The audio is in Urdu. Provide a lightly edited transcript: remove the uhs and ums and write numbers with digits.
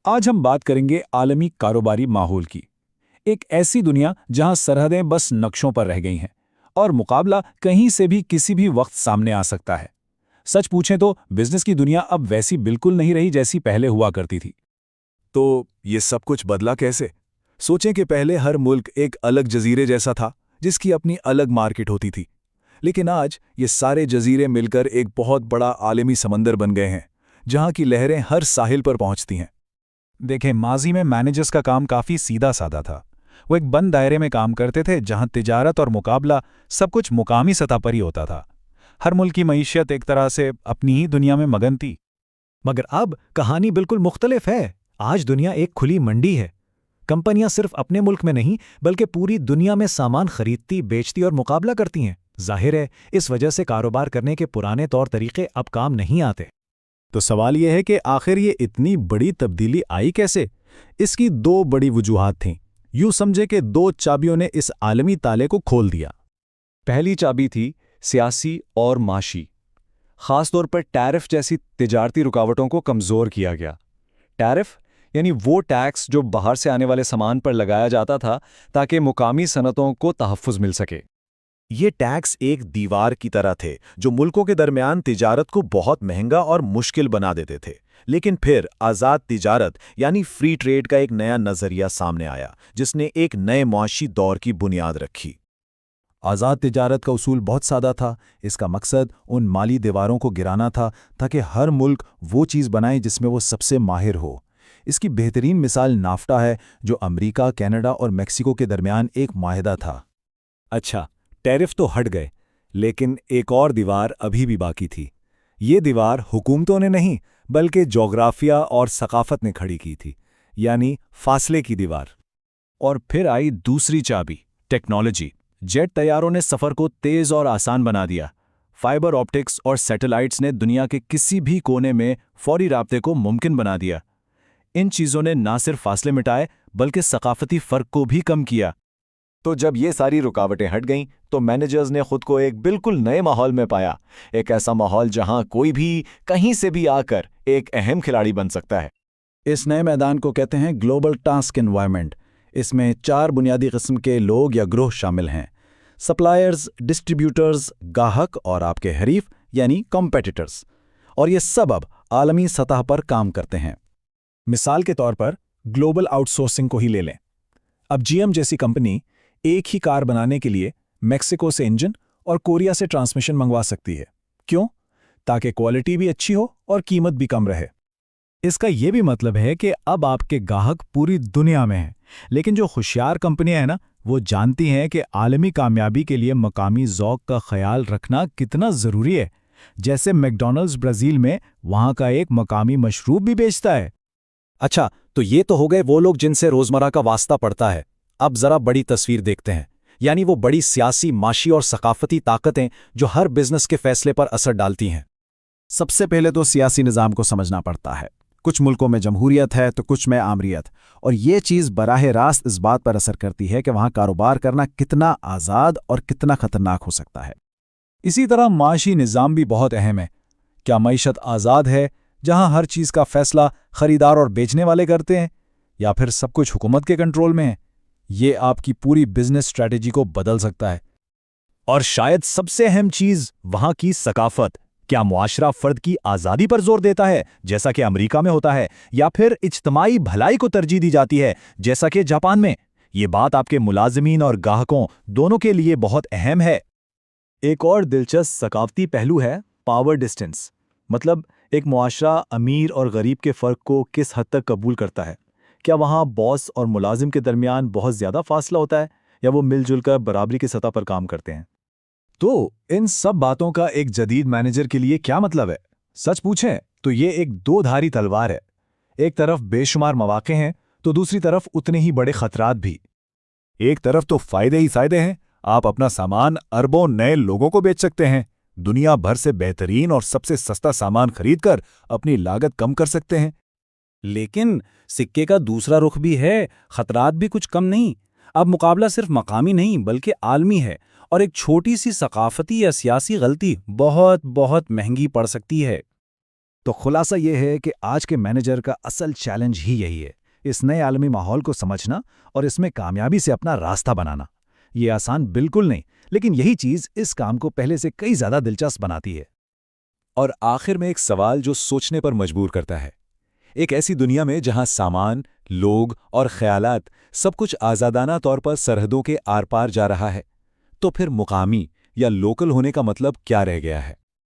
آج ہم بات کریں گے عالمی کاروباری ماحول کی۔ ایک ایسی دنیا جہاں سرحدیں بس نقشوں پر رہ گئی ہیں اور مقابلہ کہیں سے بھی کسی بھی وقت سامنے آ سکتا ہے۔ سچ پوچھیں تو بزنس کی دنیا اب ویسی بالکل نہیں رہی جیسی پہلے ہوا کرتی تھی۔ تو یہ سب کچھ بدلا کیسے؟ سوچیں کہ پہلے ہر ملک ایک الگ جزیرے جیسا تھا جس کی اپنی الگ مارکیٹ ہوتی تھی، لیکن آج یہ سارے جزیرے مل کر ایک بہت بڑا عالمی سمندر بن گئے ہیں جہاں کی لہریں ہر ساحل پر پہنچتی ہیں۔ دیکھیں، ماضی میں مینیجرز کا کام کافی سیدھا سادہ تھا۔ وہ ایک بند دائرے میں کام کرتے تھے جہاں تجارت اور مقابلہ سب کچھ مقامی سطح پر ہی ہوتا تھا۔ ہر ملک کی معیشت ایک طرح سے اپنی ہی دنیا میں مگن تھی۔ مگر اب کہانی بالکل مختلف ہے۔ آج دنیا ایک کھلی منڈی ہے۔ کمپنیاں صرف اپنے ملک میں نہیں بلکہ پوری دنیا میں سامان خریدتی، بیچتی اور مقابلہ کرتی ہیں۔ ظاہر ہے اس وجہ سے کاروبار کرنے کے پرانے طور طریقے اب کام نہیں آتے۔ تو سوال یہ ہے کہ آخر یہ اتنی بڑی تبدیلی آئی کیسے؟ اس کی دو بڑی وجوہات تھیں۔ یوں سمجھے کہ دو چابیوں نے اس عالمی تالے کو کھول دیا۔ پہلی چابی تھی سیاسی اور معاشی۔ خاص طور پر ٹیرف جیسی تجارتی رکاوٹوں کو کمزور کیا گیا۔ ٹیرف یعنی وہ ٹیکس جو باہر سے آنے والے سامان پر لگایا جاتا تھا تاکہ مقامی صنعتوں کو تحفظ مل سکے۔ یہ ٹیکس ایک دیوار کی طرح تھے جو ملکوں کے درمیان تجارت کو بہت مہنگا اور مشکل بنا دیتے تھے۔ لیکن پھر آزاد تجارت یعنی فری ٹریڈ کا ایک نیا نظریہ سامنے آیا جس نے ایک نئے معاشی دور کی بنیاد رکھی۔ آزاد تجارت کا اصول بہت سادہ تھا۔ اس کا مقصد ان مالی دیواروں کو گرانا تھا تاکہ ہر ملک وہ چیز بنائے جس میں وہ سب سے ماہر ہو۔ اس کی بہترین مثال نافٹا ہے جو امریکہ، کینیڈا اور میکسیکو کے درمیان ایک معاہدہ تھا۔ اچھا، ٹیرف تو ہٹ گئے، لیکن ایک اور دیوار ابھی بھی باقی تھی۔ یہ دیوار حکومتوں نے نہیں بلکہ جغرافیہ اور ثقافت نے کھڑی کی تھی، یعنی فاصلے کی دیوار۔ اور پھر آئی دوسری چابی، ٹیکنالوجی۔ جیٹ طیاروں نے سفر کو تیز اور آسان بنا دیا۔ فائبر آپٹکس اور سیٹلائٹس نے دنیا کے کسی بھی کونے میں فوری رابطے کو ممکن بنا دیا۔ ان چیزوں نے نہ صرف فاصلے مٹائے بلکہ ثقافتی فرق کو بھی کم کیا۔ تو جب یہ ساری رکاوٹیں ہٹ گئیں تو مینیجرز نے خود کو ایک بالکل نئے ماحول میں پایا، ایک ایسا ماحول جہاں کوئی بھی کہیں سے بھی آ کر ایک اہم کھلاڑی بن سکتا ہے۔ اس نئے میدان کو کہتے ہیں گلوبل ٹاسک انوائرمنٹ۔ اس میں 4 بنیادی قسم کے لوگ یا گروہ شامل ہیں: سپلائرز، ڈسٹریبیوٹرز، گاہک اور آپ کے حریف یعنی کمپیٹیٹرز۔ اور یہ سب اب عالمی سطح پر کام کرتے ہیں۔ مثال کے طور پر گلوبل آؤٹ سورسنگ کو ہی لے لیں۔ اب جی ایم جیسی کمپنی ایک ہی کار بنانے کے لیے میکسیکو سے انجن اور کوریا سے ٹرانسمیشن منگوا سکتی ہے۔ کیوں؟ تاکہ کوالٹی بھی اچھی ہو اور قیمت بھی کم رہے۔ اس کا یہ بھی مطلب ہے کہ اب آپ کے گاہک پوری دنیا میں ہیں، لیکن جو ہوشیار کمپنیاں ہیں نا، وہ جانتی ہیں کہ عالمی کامیابی کے لیے مقامی ذوق کا خیال رکھنا کتنا ضروری ہے۔ جیسے میکڈونلڈز برازیل میں وہاں کا ایک مقامی مشروب بھی بیچتا ہے۔ اچھا، تو یہ تو ہو گئے وہ لوگ جن سے روزمرہ کا واسطہ پڑتا ہے۔ اب ذرا بڑی تصویر دیکھتے ہیں، یعنی وہ بڑی سیاسی، معاشی اور ثقافتی طاقتیں جو ہر بزنس کے فیصلے پر اثر ڈالتی ہیں۔ سب سے پہلے تو سیاسی نظام کو سمجھنا پڑتا ہے۔ کچھ ملکوں میں جمہوریت ہے تو کچھ میں آمریت، اور یہ چیز براہ راست اس بات پر اثر کرتی ہے کہ وہاں کاروبار کرنا کتنا آزاد اور کتنا خطرناک ہو سکتا ہے۔ اسی طرح معاشی نظام بھی بہت اہم ہے۔ کیا معیشت آزاد ہے جہاں ہر چیز کا فیصلہ خریدار اور بیچنے والے کرتے ہیں، یا پھر سب کچھ حکومت کے کنٹرول میں ہے؟ یہ آپ کی پوری بزنس اسٹریٹجی کو بدل سکتا ہے۔ اور شاید سب سے اہم چیز وہاں کی ثقافت۔ کیا معاشرہ فرد کی آزادی پر زور دیتا ہے جیسا کہ امریکہ میں ہوتا ہے، یا پھر اجتماعی بھلائی کو ترجیح دی جاتی ہے جیسا کہ جاپان میں؟ یہ بات آپ کے ملازمین اور گاہکوں دونوں کے لیے بہت اہم ہے۔ ایک اور دلچسپ ثقافتی پہلو ہے پاور ڈسٹینس، مطلب ایک معاشرہ امیر اور غریب کے فرق کو کس حد تک قبول کرتا ہے۔ کیا وہاں باس اور ملازم کے درمیان بہت زیادہ فاصلہ ہوتا ہے، یا وہ مل جل کر برابری کی سطح پر کام کرتے ہیں؟ تو ان سب باتوں کا ایک جدید مینیجر کے لیے کیا مطلب ہے؟ سچ پوچھیں تو یہ ایک دو دھاری تلوار ہے۔ ایک طرف بے شمار مواقع ہیں تو دوسری طرف اتنے ہی بڑے خطرات بھی۔ ایک طرف تو فائدے ہی فائدے ہیں، آپ اپنا سامان اربوں نئے لوگوں کو بیچ سکتے ہیں، دنیا بھر سے بہترین اور سب سے سستا سامان خرید کر اپنی لاگت کم کر سکتے ہیں۔ لیکن سکے کا دوسرا رخ بھی ہے، خطرات بھی کچھ کم نہیں۔ اب مقابلہ صرف مقامی نہیں بلکہ عالمی ہے، اور ایک چھوٹی سی ثقافتی یا سیاسی غلطی بہت مہنگی پڑ سکتی ہے۔ تو خلاصہ یہ ہے کہ آج کے مینیجر کا اصل چیلنج ہی یہی ہے، اس نئے عالمی ماحول کو سمجھنا اور اس میں کامیابی سے اپنا راستہ بنانا۔ یہ آسان بالکل نہیں، لیکن یہی چیز اس کام کو پہلے سے کئی زیادہ دلچسپ بناتی ہے۔ اور آخر میں ایک سوال جو سوچنے پر مجبور کرتا ہے، ایک ایسی دنیا میں جہاں سامان، لوگ اور خیالات سب کچھ آزادانہ طور پر سرحدوں کے آر پار جا رہا ہے، تو پھر مقامی یا لوکل ہونے کا مطلب کیا رہ گیا ہے؟